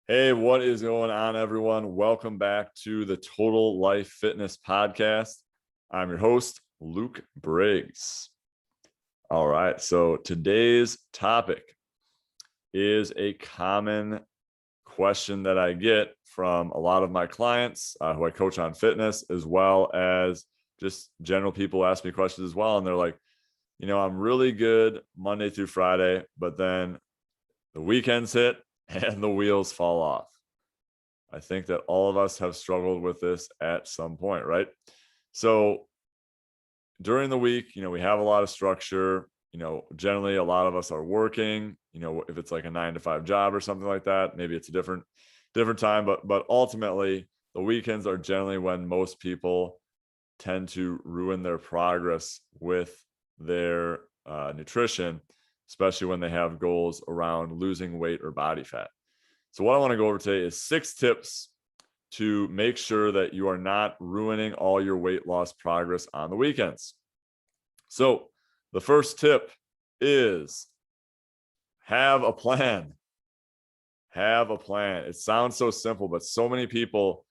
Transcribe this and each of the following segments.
Hey, what is going on, everyone? Welcome back to the Total Life Fitness Podcast. I'm your host, Luke Briggs. All right, so today's topic is a common question that I get from a lot of my clients who I coach on fitness, as well as just general people ask me questions as well. And they're like, I'm really good Monday through Friday, but then the weekends hit and the wheels fall off. I think that all of us have struggled with this at some point, right? So during the week, we have a lot of structure. Generally a lot of us are working, if it's like a 9 to 5 job or something like that, maybe it's a different time, but ultimately the weekends are generally when most people tend to ruin their progress with their nutrition, especially when they have goals around losing weight or body fat. So what I want to go over today is 6 tips to make sure that you are not ruining all your weight loss progress on the weekends. So the first tip is have a plan. Have a plan. It sounds so simple, but so many people,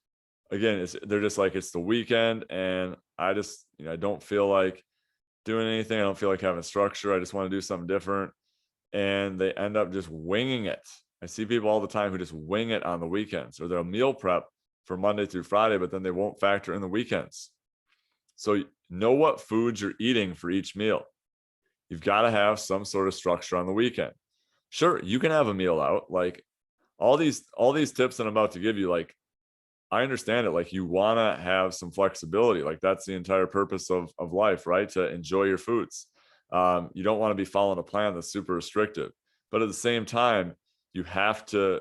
again, they're just like, it's the weekend and I just, I don't feel like doing anything. I don't feel like having structure. I just want to do something different. And they end up just winging it. I see people all the time who just wing it on the weekends, or they'll meal prep for Monday through Friday, but then they won't factor in the weekends. So know what foods you're eating for each meal. You've got to have some sort of structure on the weekend. Sure, you can have a meal out. Like all these tips that I'm about to give you, like I understand it. Like you want to have some flexibility. Like that's the entire purpose of life, right? To enjoy your foods. You don't want to be following a plan that's super restrictive, but at the same time, you have to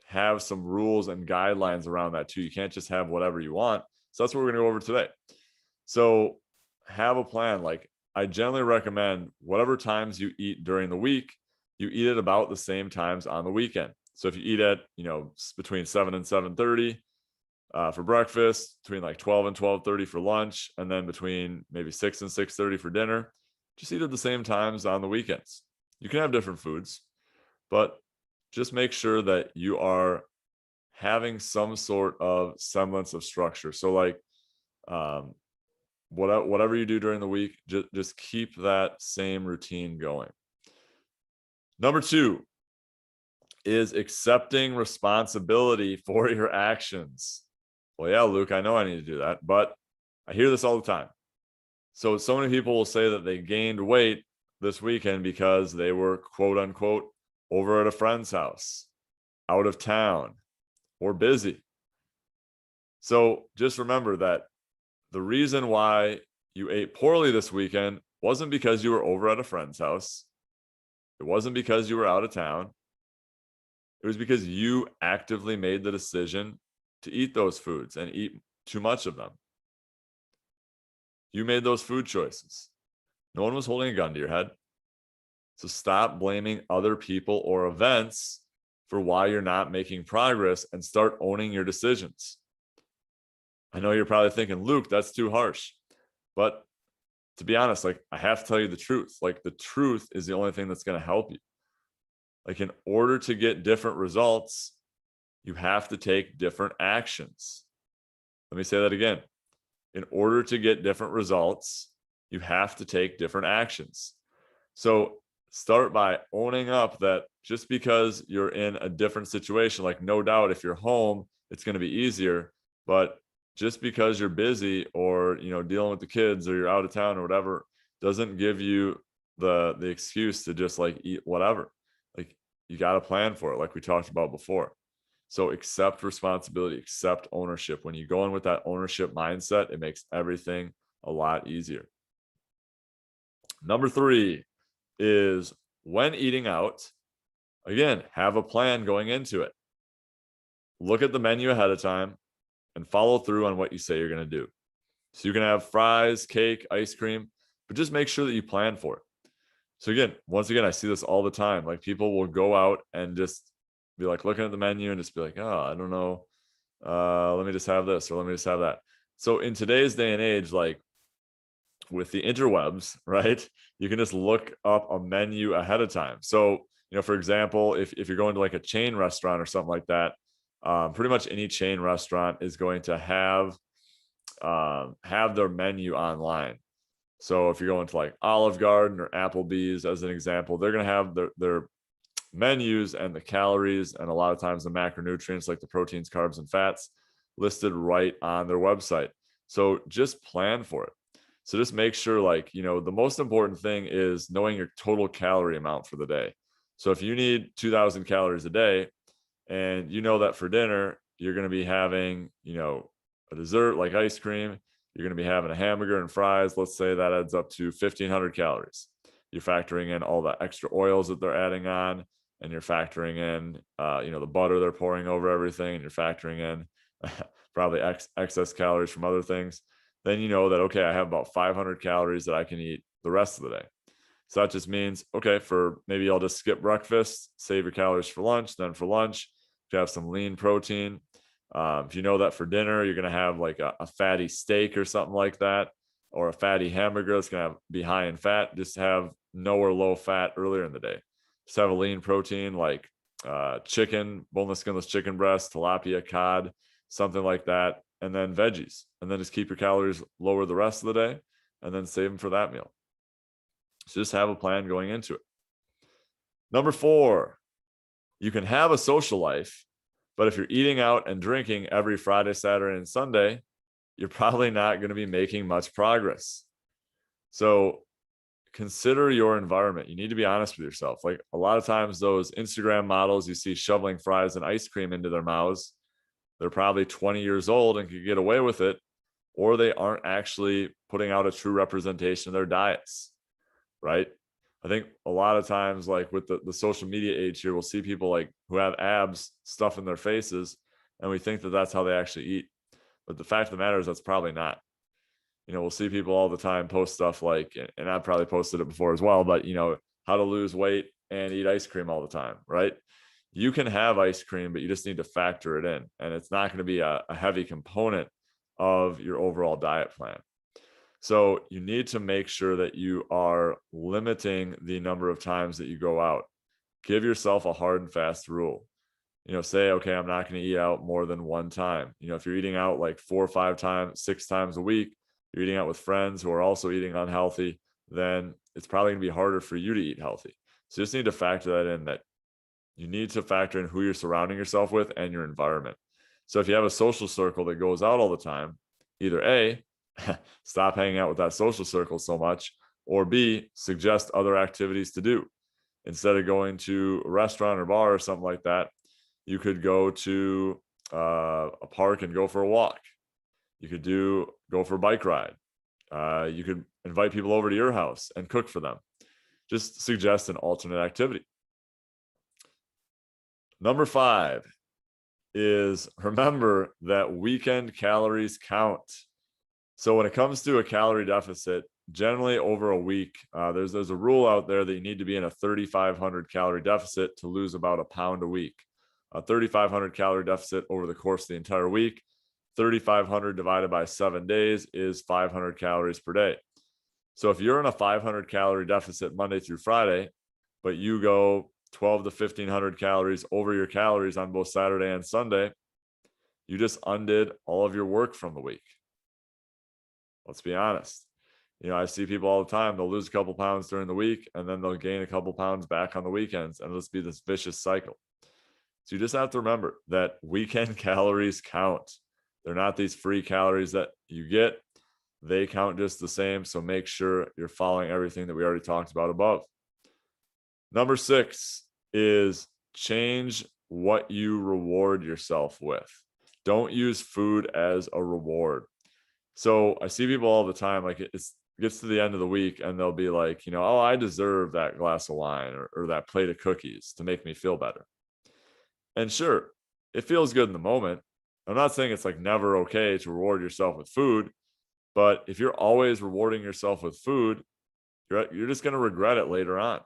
have some rules and guidelines around that too. You can't just have whatever you want. So that's what we're going to go over today. So have a plan. Like I generally recommend whatever times you eat during the week, you eat at about the same times on the weekend. So if you eat at, between 7 and 7:30 for breakfast, between like 12 and 12:30 for lunch, and then between maybe 6 and 6:30 for dinner, just eat at the same times on the weekends. You can have different foods, but just make sure that you are having some sort of semblance of structure. So like um, whatever you do during the week, just keep that same routine going. Number 2 is accepting responsibility for your actions. Well, yeah, Luke, I know I need to do that, but I hear this all the time. So many people will say that they gained weight this weekend because they were quote unquote over at a friend's house, out of town, or busy. So just remember that the reason why you ate poorly this weekend wasn't because you were over at a friend's house. It wasn't because you were out of town. It was because you actively made the decision to eat those foods and eat too much of them. You made those food choices. No one was holding a gun to your head. So stop blaming other people or events for why you're not making progress and start owning your decisions. I know you're probably thinking, Luke, that's too harsh. But to be honest, like I have to tell you the truth. Like the truth is the only thing that's going to help you. Like in order to get different results, you have to take different actions. Let me say that again. In order to get different results, you have to take different actions. So start by owning up that just because you're in a different situation, like no doubt if you're home, it's going to be easier, but just because you're busy or, dealing with the kids or you're out of town or whatever, doesn't give you the excuse to just like eat whatever. Like you got to plan for it, like we talked about before. So accept responsibility, accept ownership. When you go in with that ownership mindset, it makes everything a lot easier. Number 3 is when eating out, again, have a plan going into it. Look at the menu ahead of time and follow through on what you say you're going to do. So you can have fries, cake, ice cream, but just make sure that you plan for it. So again, once again, I see this all the time. Like people will go out and just be like looking at the menu and just be like, oh, I don't know. Let me just have this or let me just have that. So in today's day and age, like with the interwebs, right? You can just look up a menu ahead of time. So, For example, if you're going to like a chain restaurant or something like that, pretty much any chain restaurant is going to have their menu online. So if you're going to like Olive Garden or Applebee's as an example, they're going to have their menus and the calories and a lot of times the macronutrients like the proteins, carbs, and fats listed right on their website. So just plan for it. So just make sure, like, the most important thing is knowing your total calorie amount for the day. So if you need 2,000 calories a day and you know that for dinner, you're going to be having, a dessert like ice cream, you're going to be having a hamburger and fries. Let's say that adds up to 1,500 calories. You're factoring in all the extra oils that they're adding on, and you're factoring in, the butter they're pouring over everything, and you're factoring in probably excess calories from other things. Then you know that, okay, I have about 500 calories that I can eat the rest of the day. So that just means, okay, for maybe I'll just skip breakfast, save your calories for lunch. Then for lunch, you have some lean protein. If you know that for dinner, you're going to have like a fatty steak or something like that, or a fatty hamburger that's going to be high in fat, just have no or low fat earlier in the day. Just have a lean protein like chicken, boneless, skinless chicken breast, tilapia, cod, something like that, and then veggies. And then just keep your calories lower the rest of the day and then save them for that meal. So just have a plan going into it. Number 4, you can have a social life, but if you're eating out and drinking every Friday, Saturday, and Sunday, you're probably not going to be making much progress. So consider your environment. You need to be honest with yourself. Like a lot of times those Instagram models you see shoveling fries and ice cream into their mouths, they're probably 20 years old and could get away with it, or they aren't actually putting out a true representation of their diets, right? I think a lot of times, like with the social media age here, we'll see people like who have abs stuff in their faces, and we think that that's how they actually eat. But the fact of the matter is that's probably not. We'll see people all the time post stuff like, and I've probably posted it before as well, but how to lose weight and eat ice cream all the time, right? You can have ice cream, but you just need to factor it in, and it's not going to be a heavy component of your overall diet plan. So you need to make sure that you are limiting the number of times that you go out. Give yourself a hard and fast rule. Say, okay, I'm not going to eat out more than one time. If you're eating out like 4 or 5 times, 6 times a week, you're eating out with friends who are also eating unhealthy, then it's probably going to be harder for you to eat healthy. So you just need to factor that in, that you need to factor in who you're surrounding yourself with and your environment. So if you have a social circle that goes out all the time, either A, stop hanging out with that social circle so much, or B, suggest other activities to do. Instead of going to a restaurant or bar or something like that, you could go to a park and go for a walk. You could go for a bike ride. You could invite people over to your house and cook for them. Just suggest an alternate activity. Number 5 is remember that weekend calories count. So when it comes to a calorie deficit, generally over a week, there's a rule out there that you need to be in a 3,500 calorie deficit to lose about a pound a week. A 3,500 calorie deficit over the course of the entire week, 3,500 divided by 7 days is 500 calories per day. So if you're in a 500 calorie deficit Monday through Friday, but you go 12 to 1,500 calories over your calories on both Saturday and Sunday, you just undid all of your work from the week. Let's be honest. I see people all the time, they'll lose a couple pounds during the week and then they'll gain a couple pounds back on the weekends, and it'll just be this vicious cycle. So you just have to remember that weekend calories count. They're not these free calories that you get. They count just the same. So make sure you're following everything that we already talked about above. Number 6 is change what you reward yourself with. Don't use food as a reward. So I see people all the time, like it gets to the end of the week and they'll be like, oh, I deserve that glass of wine or that plate of cookies to make me feel better. And sure, it feels good in the moment. I'm not saying it's like never okay to reward yourself with food, but if you're always rewarding yourself with food, you're just going to regret it later on.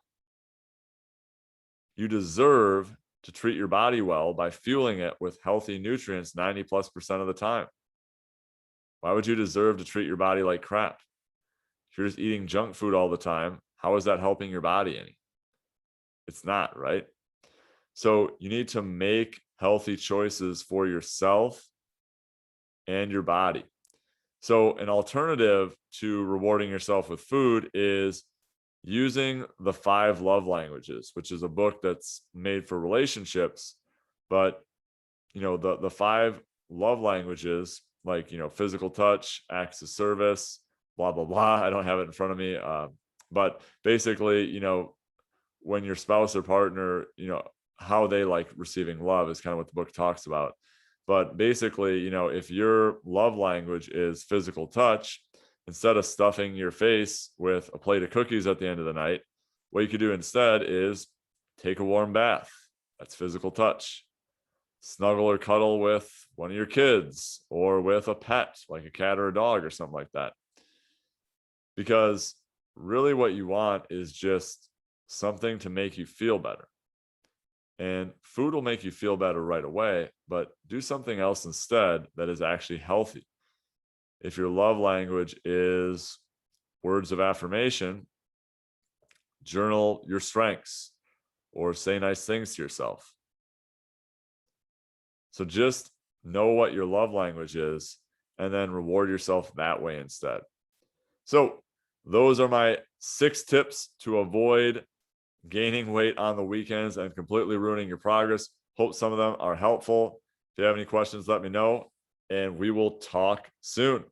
You deserve to treat your body well by fueling it with healthy nutrients 90+% of the time. Why would you deserve to treat your body like crap? If you're just eating junk food all the time, how is that helping your body any? It's not, right? So you need to make healthy choices for yourself and your body. So an alternative to rewarding yourself with food is using the 5 love languages, which is a book that's made for relationships. But, the 5 love languages, like, physical touch, acts of service, blah, blah, blah. I don't have it in front of me. But basically, when your spouse or partner, how they like receiving love is kind of what the book talks about. But basically, if your love language is physical touch, instead of stuffing your face with a plate of cookies at the end of the night, what you could do instead is take a warm bath. That's physical touch. Snuggle or cuddle with one of your kids or with a pet, like a cat or a dog or something like that. Because really what you want is just something to make you feel better. And food will make you feel better right away, but do something else instead that is actually healthy. If your love language is words of affirmation, journal your strengths or say nice things to yourself. So just know what your love language is and then reward yourself that way instead. So those are my 6 tips to avoid gaining weight on the weekends and completely ruining your progress. Hope some of them are helpful. If you have any questions, let me know, and we will talk soon.